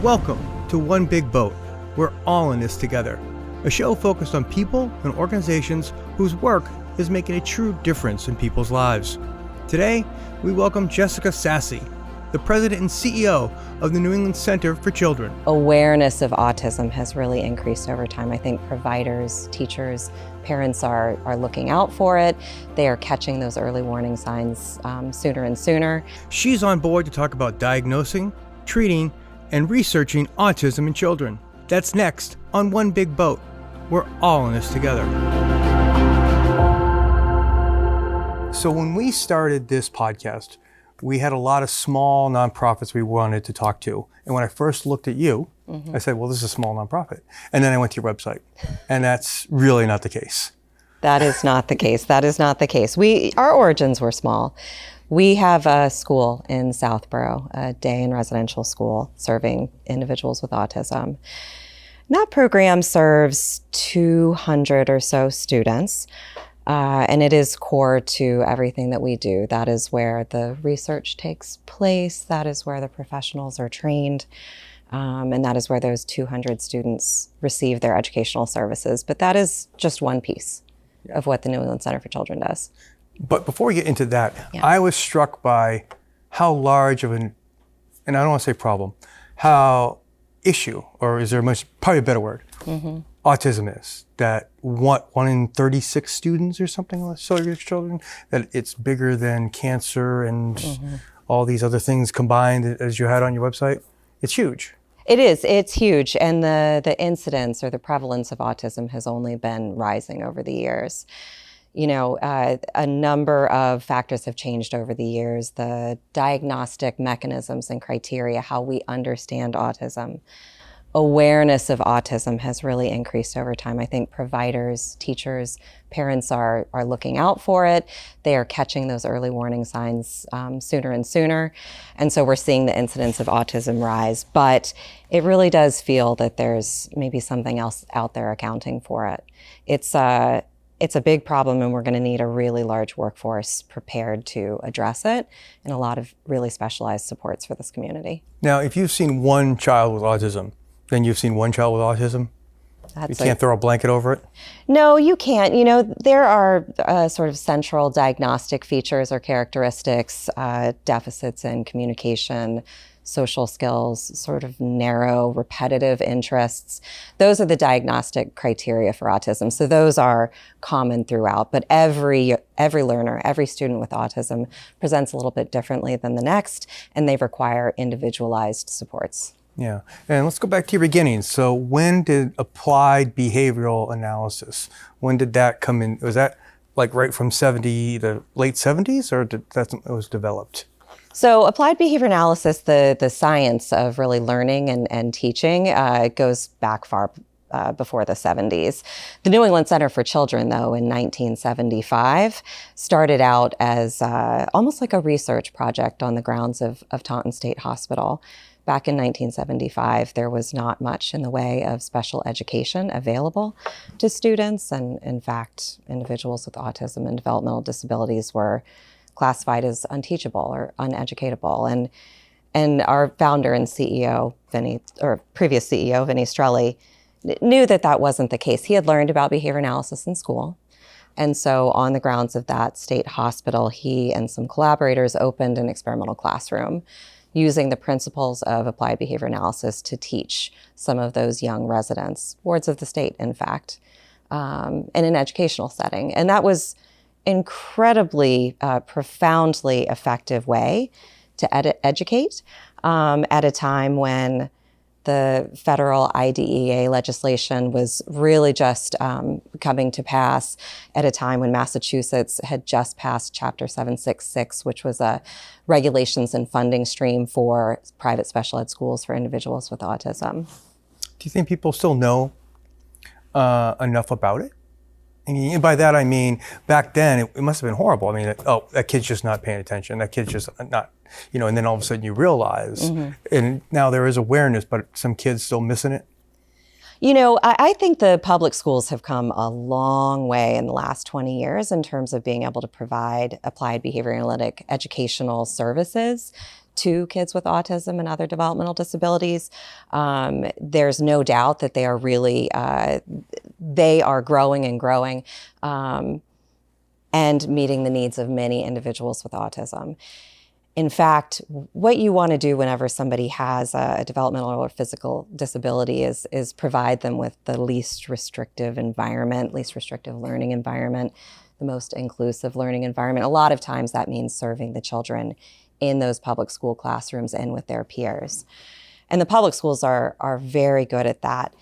Welcome to One Big Boat. We're all in this together. A show focused on people and organizations whose work is making a true difference in people's lives. Today, we welcome Jessica Sassy, the president and CEO of the New England Center for Children. Awareness of autism has really increased over time. I think providers, teachers, parents are looking out for it. They are catching those early warning signs sooner and sooner. She's on board to talk about diagnosing, treating, and researching autism in children. That's next on One Big Boat. We're all in this together. So when we started this podcast, we had a lot of small nonprofits we wanted to talk to. And when I first looked at you, I said, well, this is a small nonprofit. And then I went to your website. And that's really not the case. That is not the case. That is not the case. Our origins were small. We have a school in Southborough, a day and residential school serving individuals with autism. And that program serves 200 or so students, and it is core to everything that we do. That is where the research takes place. That is where the professionals are trained, and that is where those 200 students receive their educational services. But that is just one piece of what the New England Center for Children does. But before we get into that, I was struck by how large of an, and I don't want to say problem, how issue, or is there probably a better word, autism is. That one in 36 students or something like so your children, that it's bigger than cancer and all these other things combined as you had on your website. It's huge. It is. It's huge. And the incidence or the prevalence of autism has only been rising over the years. You know, a number of factors have changed over the years. The diagnostic mechanisms and criteria, how we understand autism. Awareness of autism has really increased over time. I think providers, teachers, parents are looking out for it. They are catching those early warning signs sooner and sooner. And so we're seeing the incidence of autism rise. But it really does feel that there's maybe something else out there accounting for it. It's a big problem, and we're going to need a really large workforce prepared to address it, and a lot of really specialized supports for this community. Now, if you've seen one child with autism, then you've seen one child with autism? You can't throw a blanket over it? No, you can't. You know, there are sort of central diagnostic features or characteristics, deficits in communication, social skills, sort of narrow, repetitive interests. Those are the diagnostic criteria for autism. So those are common throughout, but every learner, every student with autism presents a little bit differently than the next, and they require individualized supports. Yeah, and let's go back to your beginnings. So when did applied behavioral analysis, when did that come in? Was that like right from the late 70s, or it was developed? So applied behavior analysis, the science of really learning and teaching, goes back far before the 70s. The New England Center for Children, though, in 1975, started out as almost like a research project on the grounds of Taunton State Hospital. Back in 1975, there was not much in the way of special education available to students. And in fact, individuals with autism and developmental disabilities were classified as unteachable or uneducatable. And our founder and CEO, previous CEO, Vinny Strelli, knew that wasn't the case. He had learned about behavior analysis in school. And so on the grounds of that state hospital, he and some collaborators opened an experimental classroom using the principles of applied behavior analysis to teach some of those young residents, wards of the state, in fact, in an educational setting. And that was incredibly, profoundly effective way to educate at a time when the federal IDEA legislation was really just coming to pass, at a time when Massachusetts had just passed Chapter 766, which was a regulations and funding stream for private special ed schools for individuals with autism. Do you think people still know enough about it? And by that I mean, back then it must have been horrible. I mean, that kid's just not paying attention. That kid's just not, and then all of a sudden you realize, and now there is awareness, but some kids still missing it. I think the public schools have come a long way in the last 20 years in terms of being able to provide applied behavior analytic educational services to kids with autism and other developmental disabilities. There's no doubt that they are really, they are growing and growing and meeting the needs of many individuals with autism. In fact, what you want to do whenever somebody has a developmental or physical disability is provide them with the least restrictive environment, least restrictive learning environment, the most inclusive learning environment. A lot of times that means serving the children in those public school classrooms and with their peers. And the public schools are very good at that.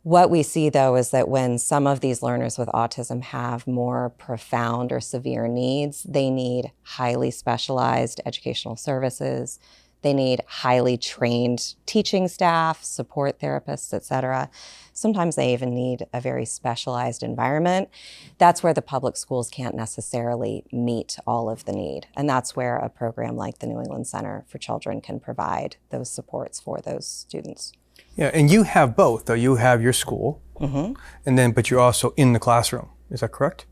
What we see, though, is that when some of these learners with autism have more profound or severe needs, they need highly specialized educational services. They need highly trained teaching staff, support therapists, et cetera. Sometimes they even need a very specialized environment. That's where the public schools can't necessarily meet all of the need. And that's where a program like the New England Center for Children can provide those supports for those students. Yeah, and you have both, though. You have your school, but you're also in the classroom. Is that correct?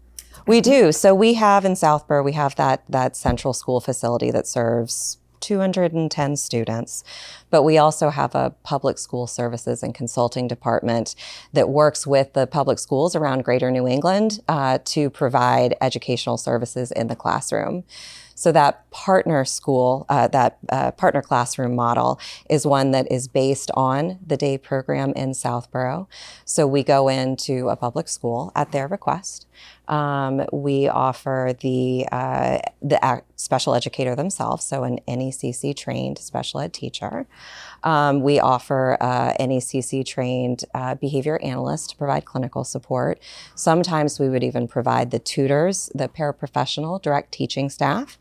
We do. So we have in Southborough, we have that central school facility that serves 210 students, but we also have a public school services and consulting department that works with the public schools around Greater New England to provide educational services in the classroom. So that partner school, partner classroom model is one that is based on the day program in Southborough. So we go into a public school at their request. We offer the special educator themselves, so an NECC trained special ed teacher. We offer NECC trained behavior analyst to provide clinical support. Sometimes we would even provide the tutors, the paraprofessional direct teaching staff,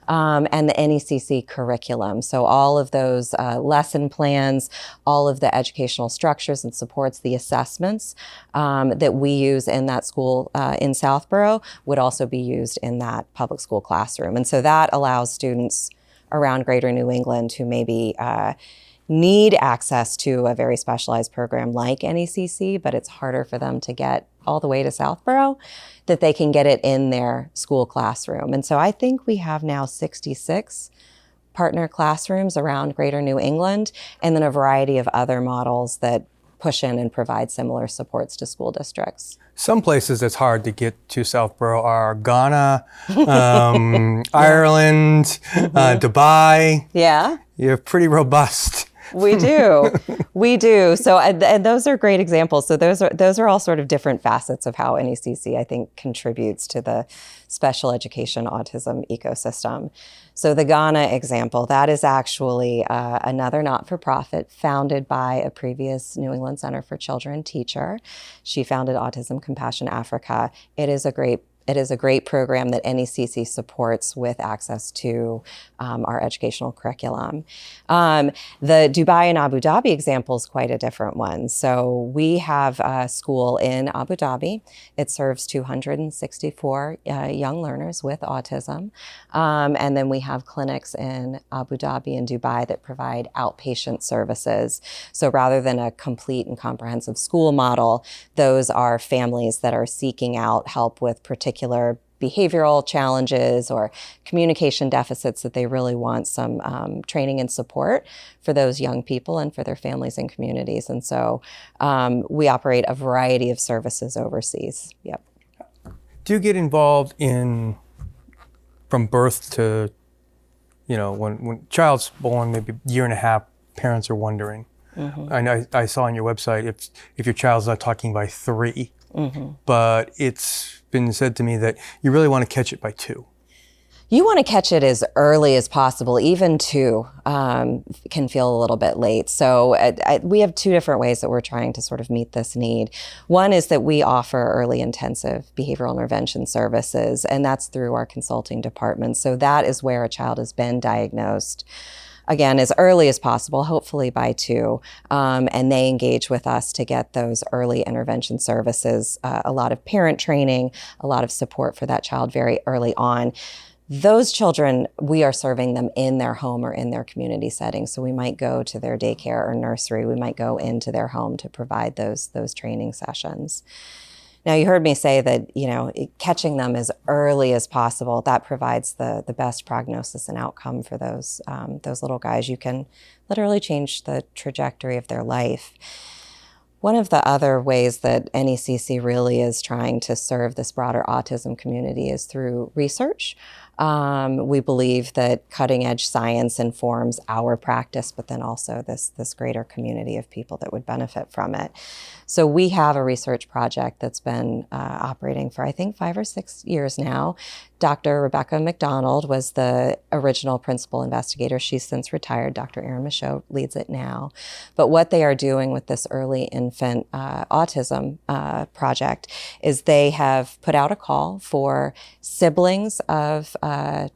and the NECC curriculum. So all of those lesson plans, all of the educational structures and supports, the assessments that we use in that school in Southborough would also be used in that public school classroom. And so that allows students around Greater New England who maybe need access to a very specialized program like NECC, but it's harder for them to get all the way to Southborough, that they can get it in their school classroom. And so I think we have now 66 partner classrooms around Greater New England, and then a variety of other models that push in and provide similar supports to school districts. Some places that's hard to get to Southborough are Ghana, Ireland, Dubai. Yeah. You're pretty robust. We do. We do. So, and those are great examples. So those are all sort of different facets of how NECC, I think, contributes to the special education autism ecosystem. So the Ghana example, that is actually another not-for-profit founded by a previous New England Center for Children teacher. She founded Autism Compassion Africa. It is a great program that NECC supports with access to our educational curriculum. The Dubai and Abu Dhabi example is quite a different one. So we have a school in Abu Dhabi. It serves 264 young learners with autism. And then we have clinics in Abu Dhabi and Dubai that provide outpatient services. So rather than a complete and comprehensive school model, those are families that are seeking out help with particular behavioral challenges or communication deficits that they really want some training and support for those young people and for their families and communities. And so we operate a variety of services overseas. Yep. Do you get involved in, from birth to, when child's born, maybe a year and a half, parents are wondering. Mm-hmm. I saw on your website if your child's not talking by 3, but it's been said to me that you really want to catch it by 2. You want to catch it as early as possible. Even 2 can feel a little bit late. So we have 2 different ways that we're trying to sort of meet this need. One is that we offer early intensive behavioral intervention services, and that's through our consulting department. So that is where a child has been diagnosed, again, as early as possible, hopefully by 2, and they engage with us to get those early intervention services, a lot of parent training, a lot of support for that child very early on. Those children, we are serving them in their home or in their community setting. So we might go to their daycare or nursery. We might go into their home to provide those training sessions. Now, you heard me say that, catching them as early as possible, that provides the best prognosis and outcome for those little guys. You can literally change the trajectory of their life. One of the other ways that NECC really is trying to serve this broader autism community is through research. We believe that cutting-edge science informs our practice, but then also this greater community of people that would benefit from it. So we have a research project that's been operating for, I think, 5 or 6 years now. Dr. Rebecca McDonald was the original principal investigator. She's since retired. Dr. Erin Michaud leads it now. But what they are doing with this early infant autism project is they have put out a call for siblings of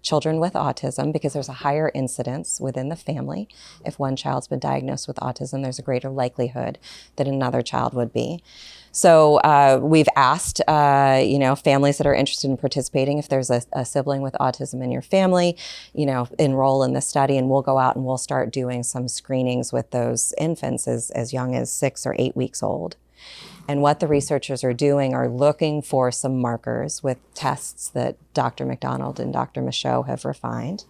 children with autism, because there's a higher incidence within the family. If one child's been diagnosed with autism, there's a greater likelihood that another child would be. So we've asked, families that are interested in participating, if there's a sibling with autism in your family, enroll in the study, and we'll go out and we'll start doing some screenings with those infants as young as 6 or 8 weeks old. And what the researchers are doing are looking for some markers with tests that Dr. McDonald and Dr. Michaud have refined,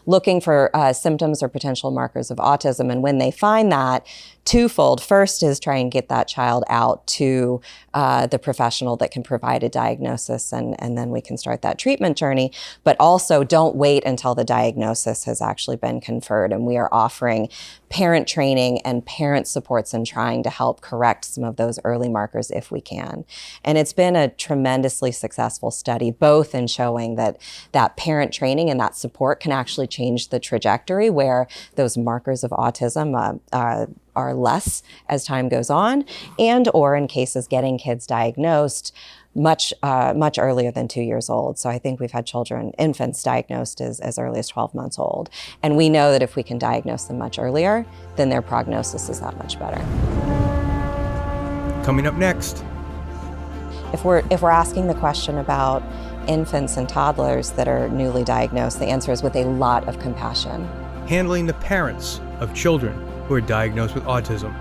looking for symptoms or potential markers of autism. And when they find that, twofold. First is try and get that child out to the professional that can provide a diagnosis, and then we can start that treatment journey. But also, don't wait until the diagnosis has actually been conferred. And we are offering parent training and parent supports in trying to help correct some of those early markers if we can. And it's been a tremendously successful study, both in showing that parent training and that support can actually change the trajectory where those markers of autism are less as time goes on, and or in cases getting kids diagnosed much earlier than 2 years old. So I think we've had infants diagnosed as early as 12 months old. And we know that if we can diagnose them much earlier, then their prognosis is that much better. Coming up next. If we're asking the question about infants and toddlers that are newly diagnosed, the answer is with a lot of compassion. Handling the parents of children who are diagnosed with autism.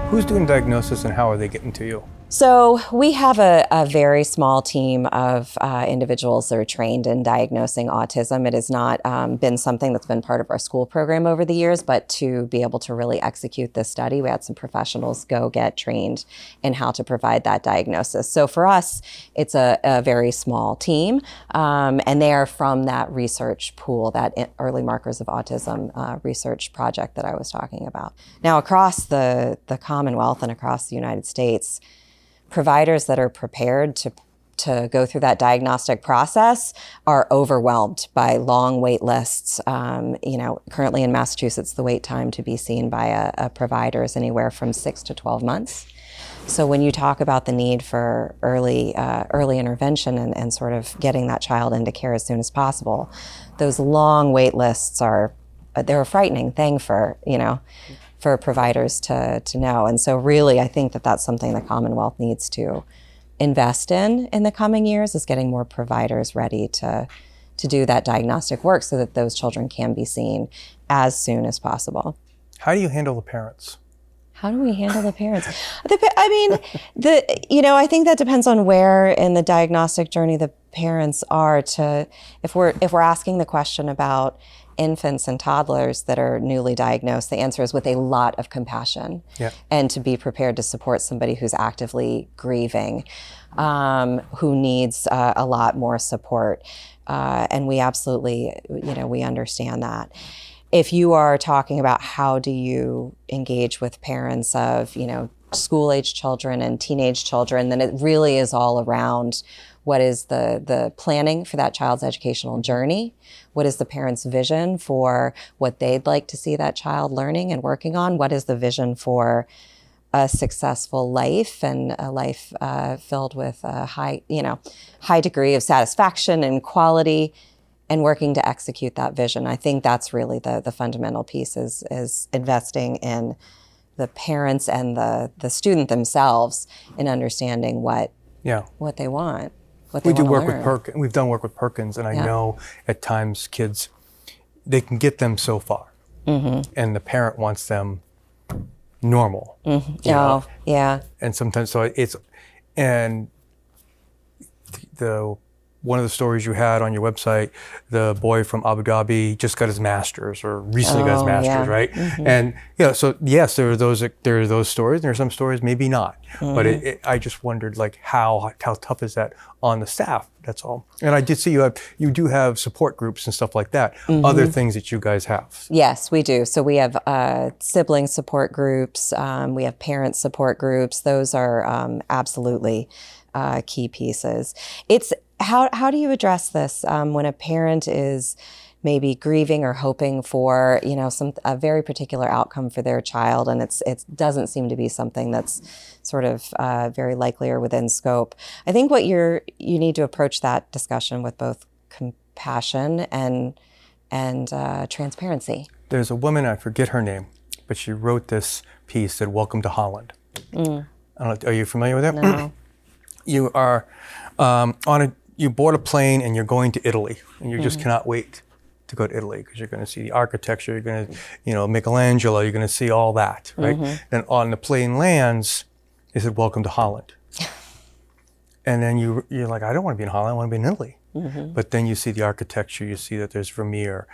Who's doing diagnosis and how are they getting to you? So we have a very small team of individuals that are trained in diagnosing autism. It has not been something that's been part of our school program over the years, but to be able to really execute this study, we had some professionals go get trained in how to provide that diagnosis. So for us, it's a very small team, and they are from that research pool, that early markers of autism research project that I was talking about. Now, across the Commonwealth and across the United States, providers that are prepared to go through that diagnostic process are overwhelmed by long wait lists. Currently in Massachusetts, the wait time to be seen by a provider is anywhere from 6 to 12 months. So when you talk about the need for early intervention and sort of getting that child into care as soon as possible, those long wait lists they're a frightening thing for providers to know. And so really, I think that's something the Commonwealth needs to invest in the coming years, is getting more providers ready to do that diagnostic work so that those children can be seen as soon as possible. How do you handle the parents? How do we handle the parents? I think that depends on where in the diagnostic journey the parents are to, if we're asking the question about infants and toddlers that are newly diagnosed, the answer is with a lot of compassion, and to be prepared to support somebody who's actively grieving, who needs a lot more support. And we absolutely, we understand that. If you are talking about how do you engage with parents of, school-age children and teenage children, then it really is all around what is the planning for that child's educational journey? What is the parent's vision for what they'd like to see that child learning and working on? What is the vision for a successful life, and a life filled with a high degree of satisfaction and quality, and working to execute that vision? I think that's really the fundamental piece is investing in the parents and the student themselves in understanding what they want. We do work with Perkins. We've done work with Perkins, and I know at times kids, they can get them so far, and the parent wants them normal. And sometimes, one of the stories you had on your website, the boy from Abu Dhabi just got his master's, or recently got his master's, right? And so yes, there are those stories. And there are some stories maybe not, but I just wondered, like, how tough is that on the staff? That's all. And I did see you do have support groups and stuff like that. Other things that you guys have. Yes, we do. So we have sibling support groups. We have parent support groups. Those are absolutely key pieces. It's how do you address this when a parent is maybe grieving or hoping for a very particular outcome for their child, and it doesn't seem to be something that's sort of very likely or within scope? I think you need to approach that discussion with both compassion and transparency. There's a woman, I forget her name, but she wrote this piece that "Welcome to Holland." I don't know, are you familiar with it? No. You are you board a plane and you're going to Italy, and you just cannot wait to go to Italy, because you're going to see the architecture, you're going to, Michelangelo, you're going to see all that, right? And on the plane lands, it said, "Welcome to Holland." And then you're like, I don't want to be in Holland, I want to be in Italy. But then you see the architecture, you see that there's Vermeer,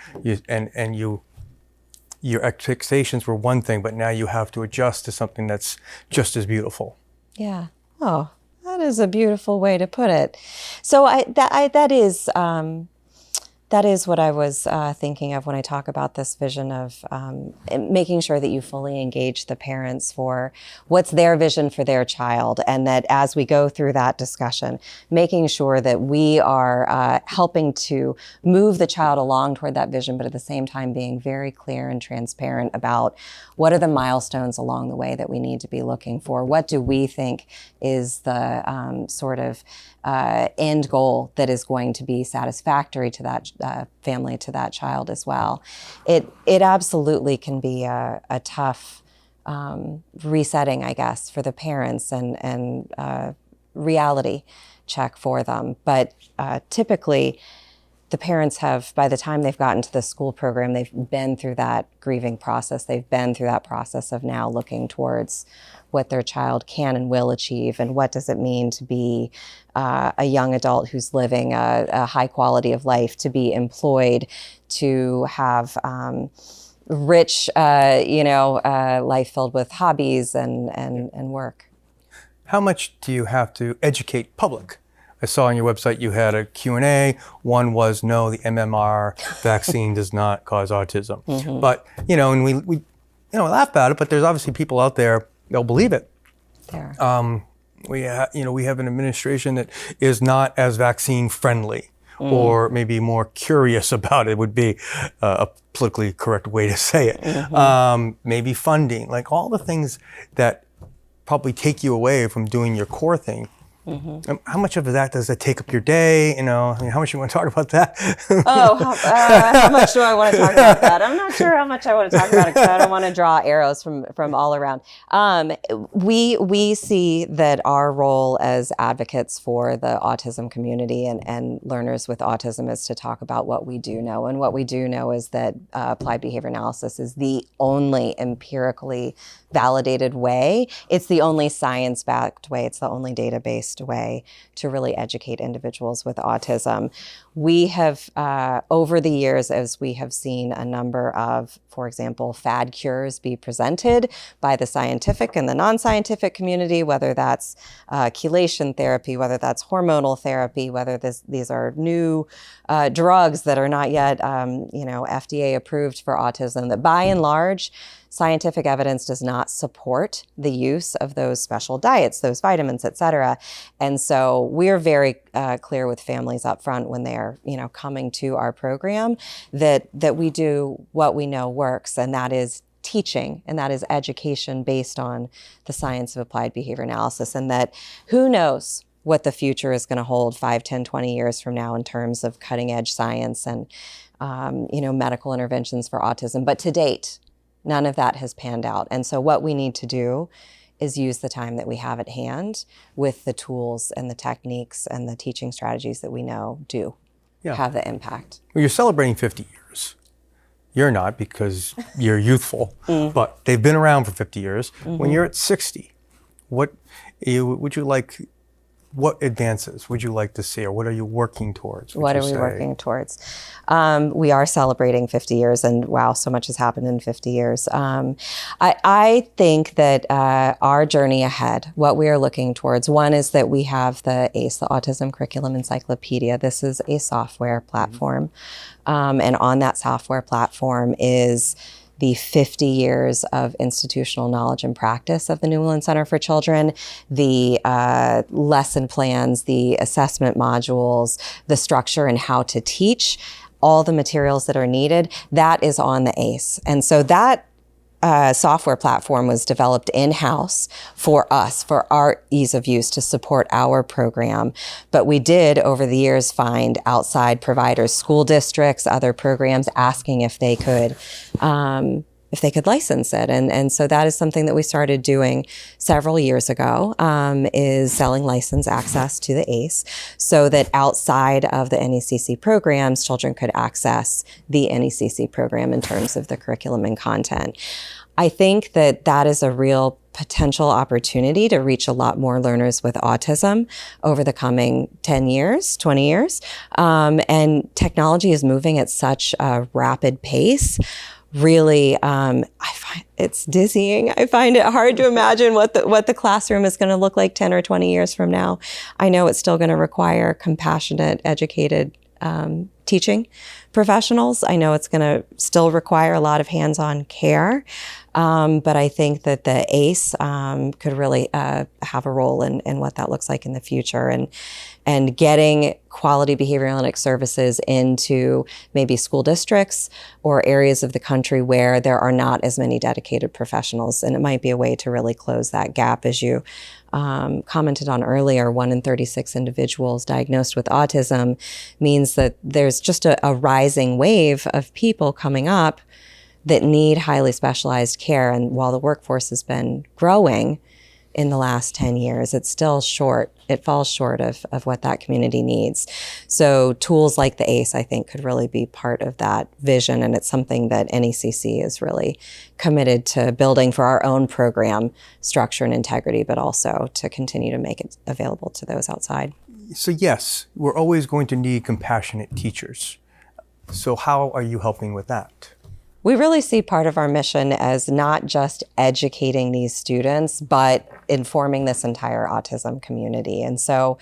your expectations were one thing, but now you have to adjust to something that's just as beautiful. Yeah. Oh, that is a beautiful way to put it. So that is what I was thinking of when I talk about this vision of making sure that you fully engage the parents for what's their vision for their child, and that as we go through that discussion, making sure that we are helping to move the child along toward that vision, but at the same time being very clear and transparent about what are the milestones along the way that we need to be looking for. What do we think is the sort of end goal that is going to be satisfactory to that family, to that child as well. It absolutely can be a tough resetting, I guess, for the parents, and reality check for them. But typically, the parents have, by the time they've gotten to the school program, they've been through that grieving process. They've been through that process of now looking towards what their child can and will achieve, and what does it mean to be a young adult who's living a high quality of life, to be employed, to have rich, life filled with hobbies and work. How much do you have to educate public? I saw on your website you had a Q&A. One was, no, the MMR vaccine does not cause autism. But, and we laugh about it, but there's obviously people out there, they'll believe it. We have an administration that is not as vaccine friendly, or maybe more curious about it would be a politically correct way to say it. Maybe funding, like all the things that probably take you away from doing your core thing. How much of that does it take up your day? How much you want to talk about that? How much do I want to talk about that? I'm not sure how much I want to talk about it, because I don't want to draw arrows from all around. We see that our role as advocates for the autism community and learners with autism is to talk about what we do know. And what we do know is that applied behavior analysis is the only empirically validated way. It's the only science-backed way. It's the only data-based focused way to really educate individuals with autism. We have, over the years, as we have seen a number of, for example, fad cures be presented by the scientific and the non-scientific community, whether that's chelation therapy, whether that's hormonal therapy, whether these are new drugs that are not yet, FDA approved for autism, that by and large, scientific evidence does not support the use of those special diets, those vitamins, et cetera. And so we're very clear with families up front when they're, coming to our program that we do what we know works, and that is teaching, and that is education based on the science of applied behavior analysis, and that who knows what the future is going to hold 5, 10, 20 years from now in terms of cutting edge science and, medical interventions for autism. But to date, none of that has panned out. And so what we need to do is use the time that we have at hand with the tools and the techniques and the teaching strategies that we know do have the impact. Well, you're celebrating 50 years. You're not, because you're youthful, but they've been around for 50 years. When you're at 60, what advances would you like to see, or what are you working towards? What are we working towards? We are celebrating 50 years, and wow, so much has happened in 50 years. I think that our journey ahead, what we are looking towards, one is that we have the ACE, the Autism Curriculum Encyclopedia. This is a software platform, and on that software platform is the 50 years of institutional knowledge and practice of the New England Center for Children, the lesson plans, the assessment modules, the structure and how to teach, all the materials that are needed, that is on the ACE. And so that software platform was developed in-house for us, for our ease of use to support our program. But we did, over the years, find outside providers, school districts, other programs, asking if they could license it. And so that is something that we started doing several years ago, is selling license access to the ACE so that outside of the NECC programs, children could access the NECC program in terms of the curriculum and content. I think that is a real potential opportunity to reach a lot more learners with autism over the coming 10 years, 20 years. And technology is moving at such a rapid pace. Really, I find it's dizzying. I find it hard to imagine what the classroom is going to look like 10 or 20 years from now. I know it's still going to require compassionate, educated teaching professionals. I know it's going to still require a lot of hands-on care, but I think that the ACE could really have a role in what that looks like in the future, and getting quality behavioral analytics services into maybe school districts or areas of the country where there are not as many dedicated professionals. And it might be a way to really close that gap. As you commented on earlier, 1 in 36 individuals diagnosed with autism means that there's just a rising wave of people coming up that need highly specialized care. And while the workforce has been growing in the last 10 years, it's still short. It falls short of what that community needs. So tools like the ACE, I think, could really be part of that vision. And it's something that NECC is really committed to building for our own program structure and integrity, but also to continue to make it available to those outside. So yes, we're always going to need compassionate teachers. So how are you helping with that? We really see part of our mission as not just educating these students, but informing this entire autism community. And so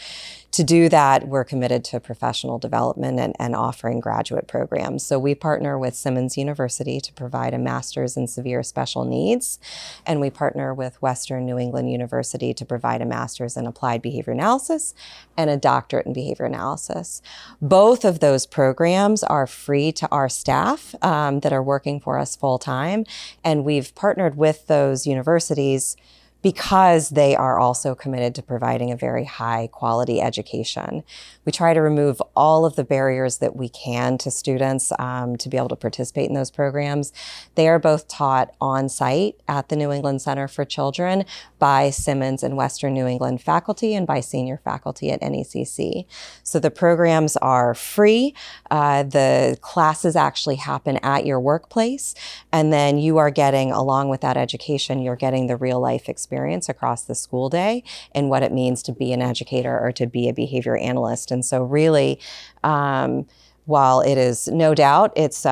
to do that, we're committed to professional development and offering graduate programs. So we partner with Simmons University to provide a master's in severe special needs, and we partner with Western New England University to provide a master's in applied behavior analysis and a doctorate in behavior analysis. Both of those programs are free to our staff that are working for us full time, and we've partnered with those universities because they are also committed to providing a very high quality education. We try to remove all of the barriers that we can to students to be able to participate in those programs. They are both taught on site at the New England Center for Children by Simmons and Western New England faculty and by senior faculty at NECC. So the programs are free. The classes actually happen at your workplace. And then you are getting, along with that education, you're getting the real life experience experience across the school day and what it means to be an educator or to be a behavior analyst. And so really, while it is no doubt, it's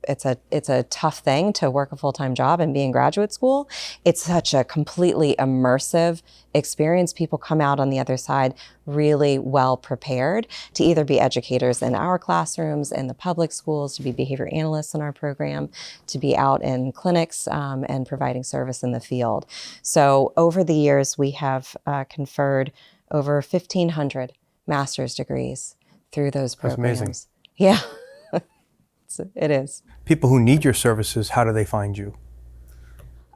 it's a tough thing to work a full-time job and be in graduate school. It's such a completely immersive experience. People come out on the other side really well prepared to either be educators in our classrooms, in the public schools, to be behavior analysts in our program, to be out in clinics and providing service in the field. So over the years, we have conferred over 1,500 master's degrees through those programs. That's amazing. Yeah, it is. People who need your services, how do they find you?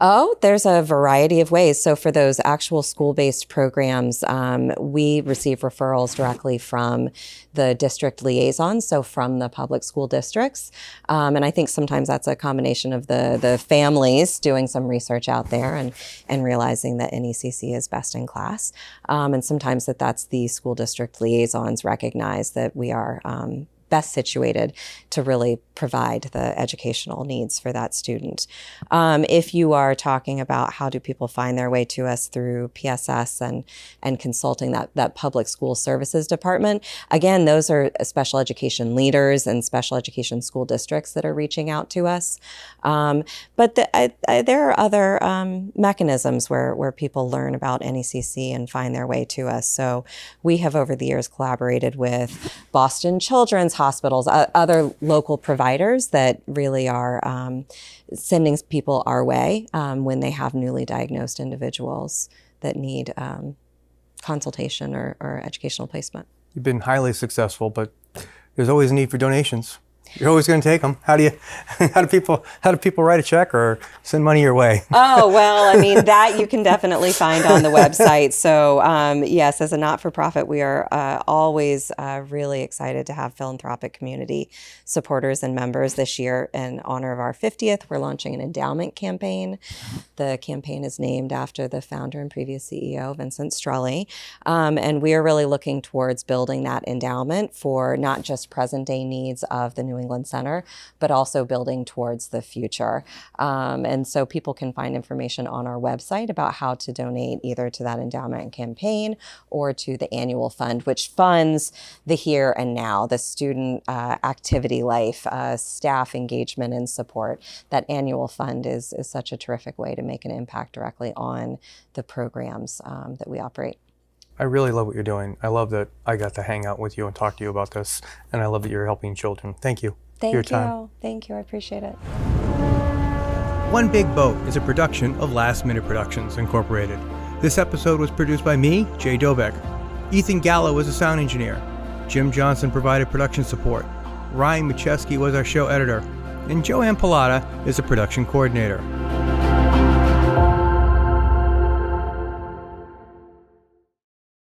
Oh, there's a variety of ways. So for those actual school-based programs, we receive referrals directly from the district liaisons, so from the public school districts. And I think sometimes that's a combination of the families doing some research out there and realizing that NECC is best in class. And sometimes that's the school district liaisons recognize that we are best situated to really provide the educational needs for that student. If you are talking about how do people find their way to us through PSS and consulting that public school services department, again, those are special education leaders and special education school districts that are reaching out to us. But there are other mechanisms where people learn about NECC and find their way to us. So we have over the years collaborated with Boston Children's Hospitals, other local providers that really are sending people our way when they have newly diagnosed individuals that need consultation or educational placement. You've been highly successful, but there's always a need for donations. You're always going to take them. How do people write a check or send money your way? Oh, well, I mean, that you can definitely find on the website. So yes, as a not-for-profit, we are always really excited to have philanthropic community supporters and members. This year, in honor of our 50th, we're launching an endowment campaign. The campaign is named after the founder and previous CEO, Vincent Strelly. And we are really looking towards building that endowment for not just present-day needs of the New England Center, but also building towards the future. And so people can find information on our website about how to donate either to that endowment campaign or to the annual fund, which funds the here and now, the student activity life, staff engagement and support. That annual fund is such a terrific way to make an impact directly on the programs that we operate. I really love what you're doing. I love that I got to hang out with you and talk to you about this, and I love that you're helping children. Thank you for your time. Thank you. I appreciate it. One Big Boat is a production of Last Minute Productions, Incorporated. This episode was produced by me, Jay Dobeck. Ethan Gallo was a sound engineer. Jim Johnson provided production support. Ryan Macheski was our show editor. And Joanne Pilata is a production coordinator.